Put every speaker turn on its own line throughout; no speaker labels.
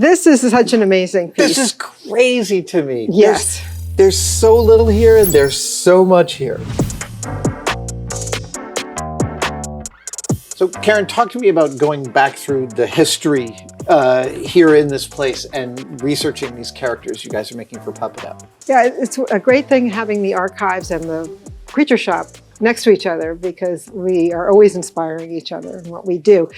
This is such an amazing piece.
This is crazy to me.
Yes.
There's so little here and there's so much here. So Karen, talk to me about going back through the history here in this place and researching these characters you guys are making for Puppet Up. Yeah,
it's a great thing having the archives and the Creature Shop next to each other, because we are always inspiring each other in what we do.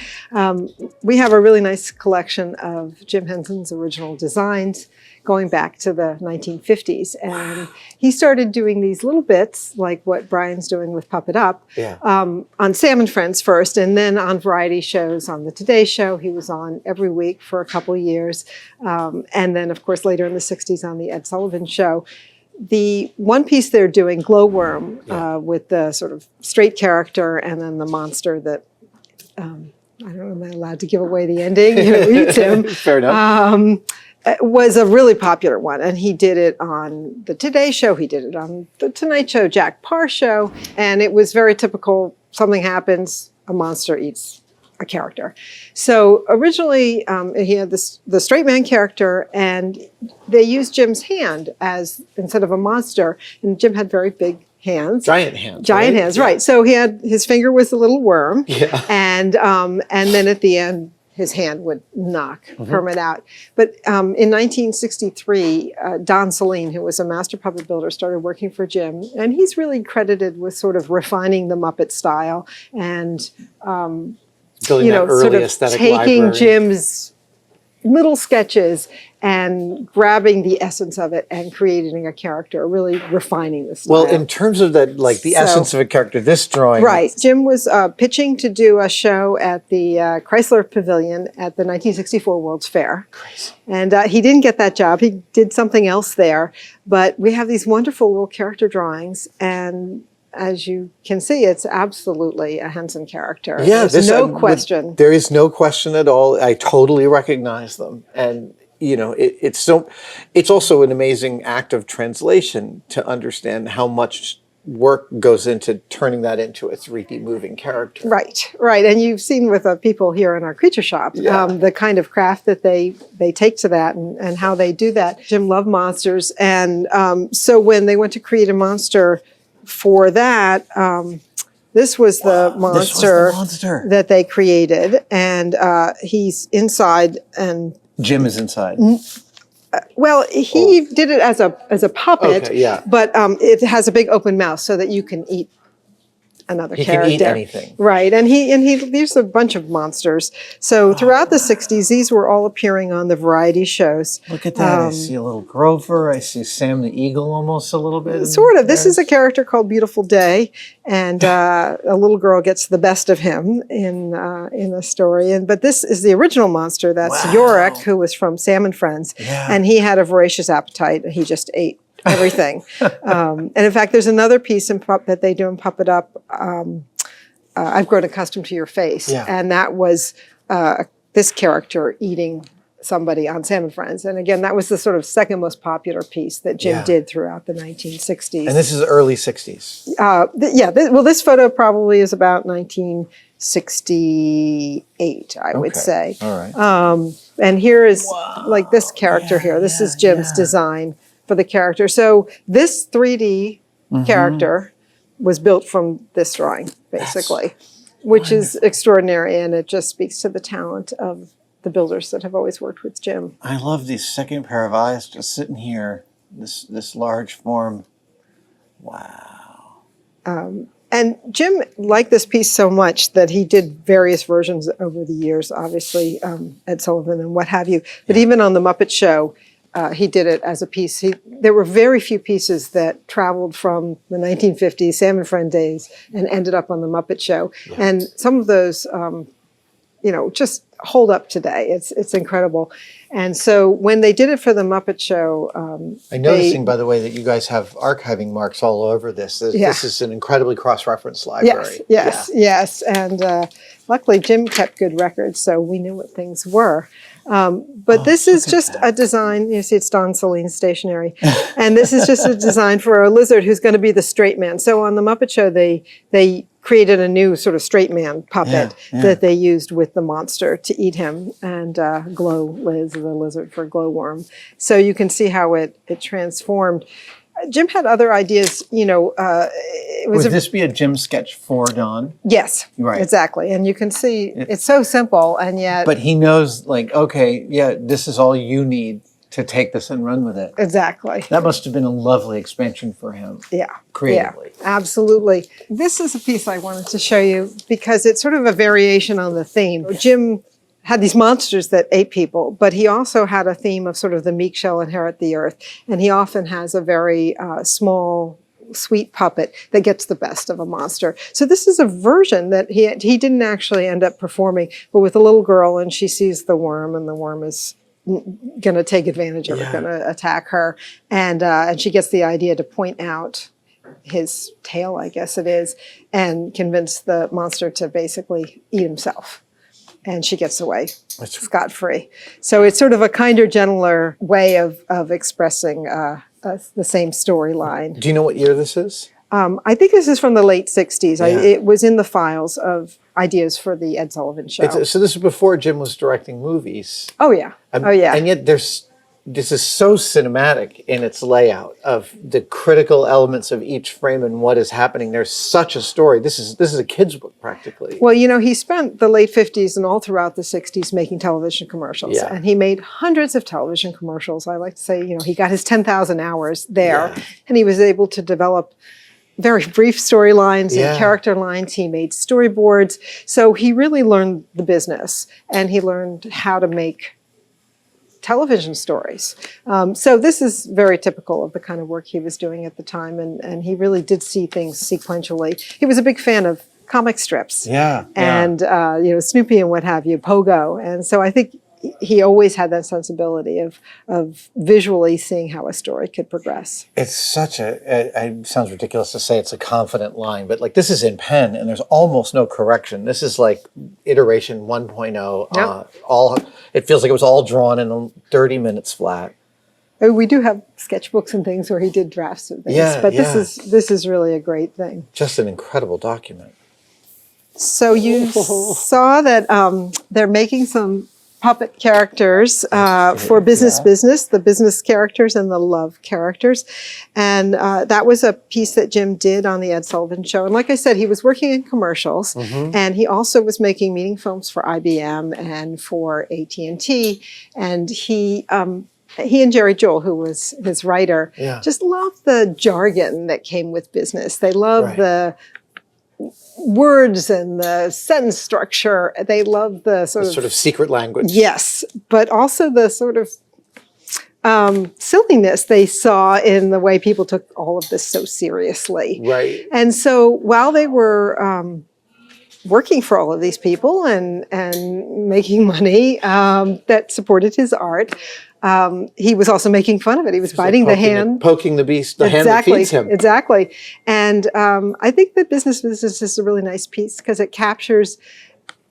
We have a really nice collection of Jim Henson's original designs going back to the 1950s. And he started doing these little bits, like what Brian's doing with Puppet Up, on Sam and Friends first, and then on variety shows, on the Today Show. He was on every week for a couple of years. And then, of course, later in the 60s on the Ed Sullivan Show. The one piece they're doing, Glowworm, with the sort of straight character and then the monster that, I don't know, am I allowed to give away the ending? Eats him.
Fair enough.
Was a really popular one. And he did it on the Today Show. He did it on the Tonight Show, Jack Parr Show. And it was very typical. Something happens, a monster eats a character. So originally he had the straight man character, and they used Jim's hand as instead of a monster. And Jim had very big hands.
Giant hands.
Giant hands, right. So he had, his finger was a little worm.
Yeah.
And then at the end, his hand would knock Kermit out. But in 1963, Don Saleen, who was a master puppet builder, started working for Jim. And he's really credited with sort of refining the Muppet style and
building that early
sort of
aesthetic
taking
library.
Jim's little sketches and grabbing the essence of it and creating a character, really refining the style.
Well, in terms of that, like the essence of a character, this drawing.
Right. Jim was pitching to do a show at the Chrysler Pavilion at the 1964 World's Fair.
Crazy.
And he didn't get that job. He did something else there. But we have these wonderful little character drawings, and as you can see, it's absolutely a Henson character.
Yeah,
there's no question.
There is no question at all. I totally recognize them. And, you know, it's also an amazing act of translation to understand how much work goes into turning that into a 3D moving character.
Right, right. And you've seen with people here in our Creature Shop, the kind of craft that they take to that and how they do that. Jim loved monsters. And so when they went to create a monster for that, this was the monster that they created, and he's inside, and
Jim is inside.
Well, he did it as a puppet, but it has a big open mouth so that you can eat another character.
He can eat anything.
Right, and there's a bunch of monsters. So throughout the 60s, these were all appearing on the variety shows.
Look at that, I see a little Grover, I see Sam the Eagle almost a little bit.
Sort of. This is a character called Beautiful Day, and a little girl gets the best of him in the story. But this is the original monster. That's Yorick, who was from Sam and Friends, and he had a voracious appetite, and he just ate everything. And in fact, there's another piece that they do in Puppet Up, I've Grown Accustomed to Your Face. And that was this character eating somebody on Sam and Friends. And again, that was the sort of second most popular piece that Jim did throughout the 1960s.
And this is early 60s.
Well, this photo probably is about 1968, I would say.
All right.
And here is like this character here. This is Jim's design for the character. So this 3D character was built from this drawing, basically, which is extraordinary, and it just speaks to the talent of the builders that have always worked with Jim.
I love these second pair of eyes just sitting here, this large form. Wow.
And Jim liked this piece so much that he did various versions over the years, obviously, Ed Sullivan and what have you. But even on the Muppet Show, he did it as a piece. There were very few pieces that traveled from the 1950s, Sam and Friend days, and ended up on the Muppet Show. And some of those, just hold up today. It's incredible. And so when they did it for the Muppet Show,
I'm noticing, by the way, that you guys have archiving marks all over this. This is an incredibly cross-referenced library.
Yes. And luckily, Jim kept good records, so we knew what things were. But this is just a design. You see, it's Don Saleen's stationery. And this is just a design for a lizard who's going to be the straight man. So on the Muppet Show, they created a new sort of straight man puppet
Yeah.
that they used with the monster to eat him, and Glow Liz, the lizard for glowworm. So you can see how it transformed. Jim had other ideas, it was
Would this be a Jim sketch for Dawn?
yes,
Right.
exactly. And you can see it's so simple, and yet.
But he knows, like, okay, yeah, this is all you need to take this and run with it.
Exactly.
That must have been a lovely expansion for him.
Yeah.
Creatively.
Yeah, absolutely. This is a piece I wanted to show you because it's sort of a variation on the theme. Jim had these monsters that ate people, but he also had a theme of sort of the meek shall inherit the earth. And he often has a very small, sweet puppet that gets the best of a monster. So this is a version that he didn't actually end up performing, but with a little girl, and she sees the worm, and the worm is going to take advantage of her, going to attack her. And she gets the idea to point out his tail, I guess it is, and convince the monster to basically eat himself. And she gets away scot-free. So it's sort of a kinder, gentler way of expressing the same storyline.
Do you know what year this is?
I think this is from the late 60s.
Yeah.
It was in the files of ideas for the Ed Sullivan Show.
So this is before Jim was directing movies.
Oh, yeah.
And yet this is so cinematic in its layout of the critical elements of each frame and what is happening. There's such a story. This is a kid's book practically.
Well, he spent the late 50s and all throughout the 60s making television commercials.
Yeah.
And he made hundreds of television commercials. I like to say, he got his 10,000 hours there.
Yeah.
And he was able to develop very brief storylines
Yeah.
and character lines. He made storyboards. So he really learned the business, and he learned how to make television stories. So this is very typical of the kind of work he was doing at the time, and he really did see things sequentially. He was a big fan of comic strips.
Yeah.
And, Snoopy and what have you, Pogo. And so I think he always had that sensibility of visually seeing how a story could progress.
It's such it sounds ridiculous to say it's a confident line, but like this is in pen and there's almost no correction. This is like iteration 1.0.
Yep.
It feels like it was all drawn in 30 minutes flat.
We do have sketchbooks and things where he did drafts of things, but this is really a great thing.
Just an incredible document.
So you saw that they're making some puppet characters for business, the business characters and the love characters. And that was a piece that Jim did on the Ed Sullivan Show. And like I said, he was working in commercials, and he also was making meeting films for IBM and for AT&T. And he and Jerry Joel, who was his writer, just loved the jargon that came with business. They loved the words and the sentence structure. They love the sort of
secret language.
Yes, but also the sort of silliness they saw in the way people took all of this so seriously.
Right.
And so while they were working for all of these people and making money that supported his art, he was also making fun of it. He was biting the hand.
Poking the beast, the hand that feeds him.
Exactly. And I think that Business is a really nice piece because it captures,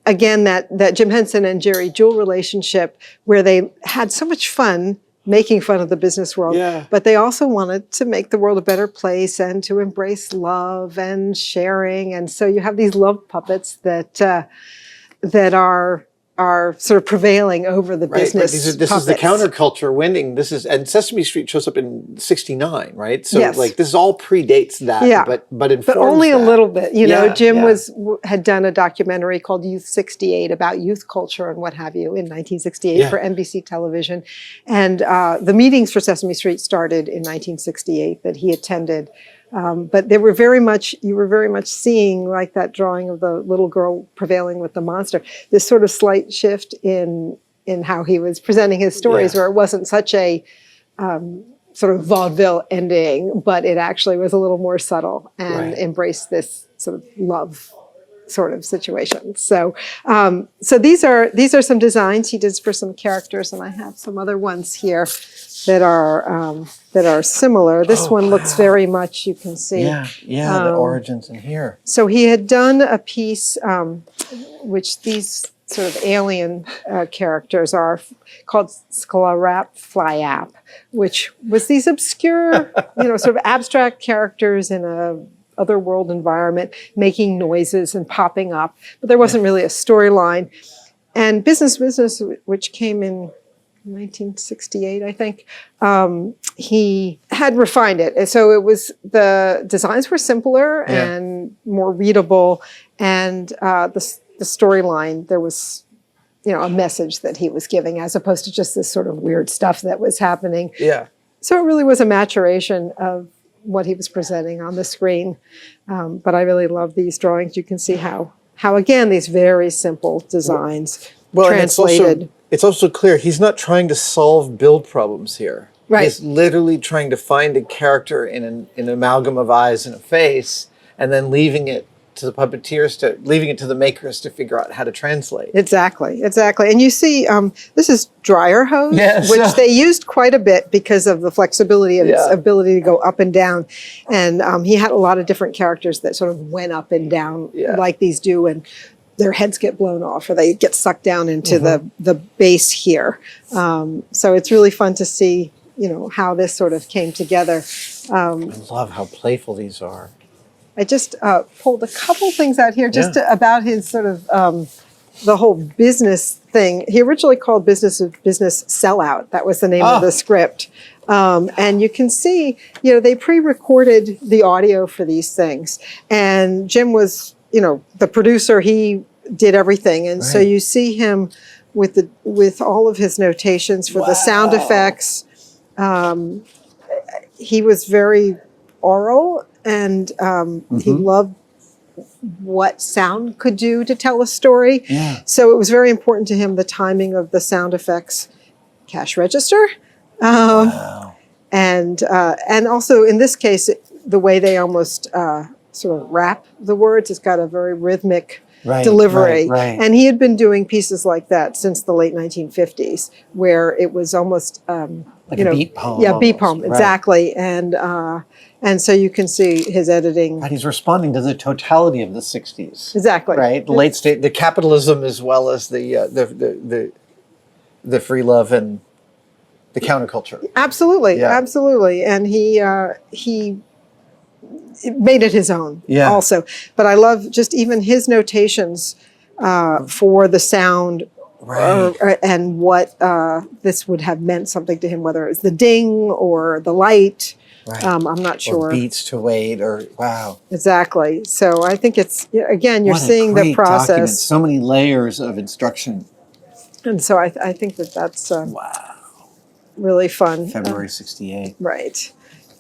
again, that Jim Henson and Jerry Joel relationship where they had so much fun making fun of the business world, but they also wanted to make the world a better place and to embrace love and sharing. And so you have these love puppets that are sort of prevailing over the business.
This is the counterculture winning. And Sesame Street shows up in '69, right? So like this all predates that, but informs
only
that.
A little bit. Jim had done a documentary called Youth '68 about youth culture and what have you in 1968 for NBC television, and the meetings for Sesame Street started in 1968 that he attended. But you were very much seeing, like that drawing of the little girl prevailing with the monster, this sort of slight shift in how he was presenting his stories, where it wasn't such a sort of vaudeville ending, but it actually was a little more subtle and embraced this sort of love sort of situation. So these are some designs he did for some characters, and I have some other ones here that are similar. This one looks very much, you can see.
The origins in here.
So he had done a piece, which these sort of alien characters are called Sklarap Flyap, which was these obscure, sort of abstract characters in a otherworld environment, making noises and popping up, but there wasn't really a storyline. And Business, which came in 1968, I think, he had refined it. And so the designs were simpler and more readable, and the storyline, there was, a message that he was giving, as opposed to just this sort of weird stuff that was happening.
Yeah.
So it really was a maturation of what he was presenting on the screen. But I really love these drawings. You can see how again, these very simple designs translated.
It's also clear he's not trying to solve build problems here.
Right.
He's literally trying to find a character in an amalgam of eyes and a face, and then leaving it to the puppeteers, leaving it to the makers to figure out how to translate.
Exactly. And you see, this is dryer hose,
Yes.
which they used quite a bit because of the flexibility of its ability to go up and down. And he had a lot of different characters that sort of went up and down like these do, and their heads get blown off or they get sucked down into the base here. So it's really fun to see, how this sort of came together.
I love how playful these are.
I just pulled a couple things out here about his sort of the whole business thing. He originally called Business Sellout. That was the name of the script. And you can see, they pre-recorded the audio for these things. And Jim was, the producer. He did everything. And so you see him with all of his notations for the sound effects. He was very oral, and he loved what sound could do to tell a story. Yeah. So it was very important to him, the timing of the sound effects, cash register. And also in this case, the way they almost sort of rap the words, it's got a very rhythmic delivery. Right. And he had been doing pieces like that since the late 1950s, where it was almost
like a beat poem.
Yeah, beat poem, exactly. And so you can see his editing.
And he's responding to the totality of the 60s.
Exactly.
Right? The late state,
The capitalism as well as the free love and the counterculture.
Absolutely, absolutely. And he made it his own also. But I love just even his notations for the sound and what this would have meant something to him, whether it was the ding or the light. Right. I'm not sure.
Or beats to wait, or wow.
Exactly. So I think it's, again, you're
What a
seeing the
great
process.
Document. So many layers of instruction.
And so I think that's really fun.
February 68.
Right.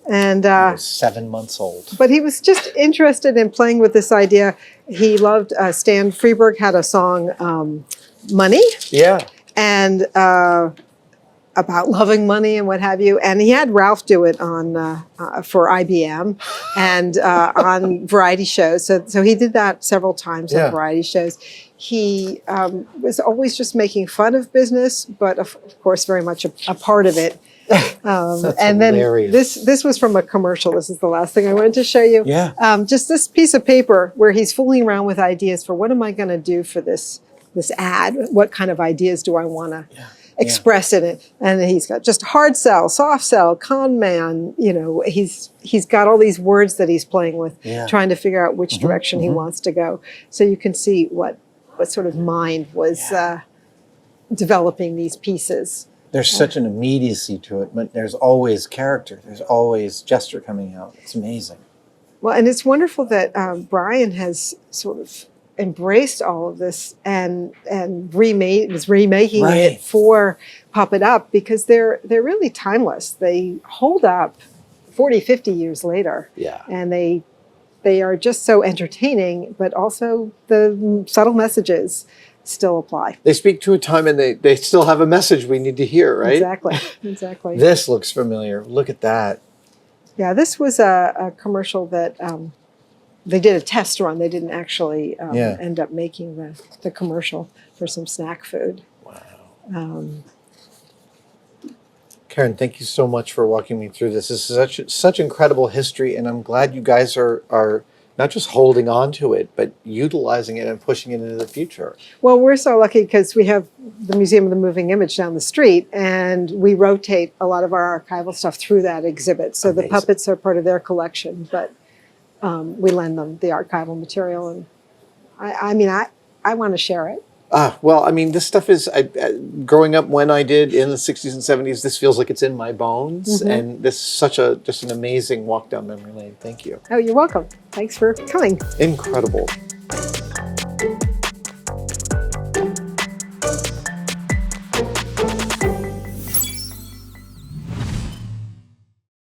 And
I was 7 months old.
But he was just interested in playing with this idea. He loved, Stan Freberg had a song, Money.
Yeah.
And about loving money and what have you. And he had Ralph do it on for IBM and on variety shows. So he did that several times on variety shows. He was always just making fun of business, but of course very much a part of it. And then this was from a commercial. This is the last thing I wanted to show you.
Yeah.
Just this piece of paper where he's fooling around with ideas for what am I going to do for this ad? What kind of ideas do I want to express in it? And he's got just hard sell, soft sell, con man. He's got all these words that he's playing with, trying to figure out which direction he wants to go. So you can see what sort of mind was developing these pieces.
There's such an immediacy to it, but there's always character. There's always gesture coming out. It's amazing.
Well, and it's wonderful that Brian has sort of embraced all of this and was remaking it for Puppet Up, because they're really timeless. They hold up 40, 50 years later.
Yeah.
And they are just so entertaining, but also the subtle messages still apply.
They speak to a time and they still have a message we need to hear, right?
Exactly.
This looks familiar. Look at that.
Yeah, this was a commercial that they did a test run. They didn't actually end up making the commercial for some snack food.
Wow. Karen, thank you so much for walking me through this. This is such incredible history, and I'm glad you guys are not just holding on to it, but utilizing it and pushing it into the future.
Well, we're so lucky because we have the Museum of the Moving Image down the street, and we rotate a lot of our archival stuff through that exhibit. So the puppets are part of their collection, but we lend them the archival material. And I want to share it.
Well, I mean, this stuff is, growing up when I did in the 60s and 70s, this feels like it's in my bones. And this is just an amazing walk down memory lane. Thank you.
Oh, you're welcome. Thanks for coming.
Incredible.